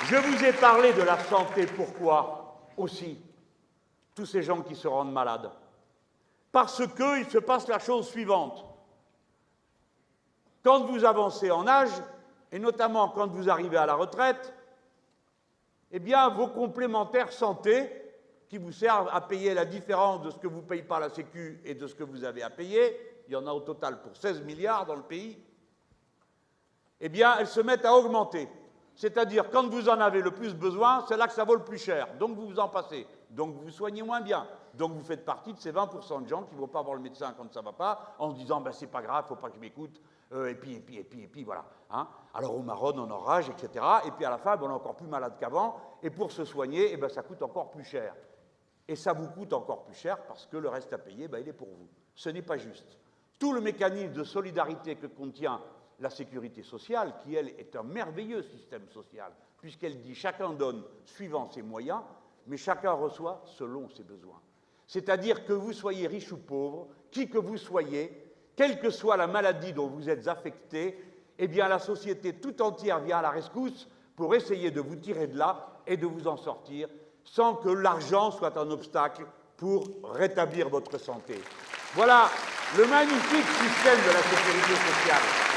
Je vous ai parlé de la santé, pourquoi aussi tous ces gens qui se rendent malades? Parce qu'il se passe la chose suivante. Quand vous avancez en âge, et notamment quand vous arrivez à la retraite, eh bien, vos complémentaires santé, qui vous servent à payer la différence de ce que vous ne payez pas à la Sécu et de ce que vous avez à payer, il y en a au total pour 16 milliards dans le pays, eh bien, elles se mettent à augmenter. C'est-à-dire, quand vous en avez le plus besoin, c'est là que ça vaut le plus cher. Donc, vous vous en passez. Donc, vous vous soignez moins bien. Donc, vous faites partie de ces 20% de gens qui ne vont pas voir le médecin quand ça ne va pas, en se disant, ben, c'est pas grave, il ne faut pas que je m'écoute, et puis, voilà. Hein. Alors, on marronne, on enrage, etc. Et puis, à la fin, ben, on est encore plus malade qu'avant. Et pour se soigner, eh ben, ça coûte encore plus cher. Et ça vous coûte encore plus cher parce que le reste à payer, ben, il est pour vous. Ce n'est pas juste. Tout le mécanisme de solidarité que contient la sécurité sociale, qui, elle, est un merveilleux système social, puisqu'elle dit chacun donne suivant ses moyens, mais chacun reçoit selon ses besoins. C'est-à-dire que vous soyez riche ou pauvre, qui que vous soyez, quelle que soit la maladie dont vous êtes affecté, eh bien la société tout entière vient à la rescousse pour essayer de vous tirer de là et de vous en sortir, sans que l'argent soit un obstacle pour rétablir votre santé. Voilà le magnifique système de la sécurité sociale.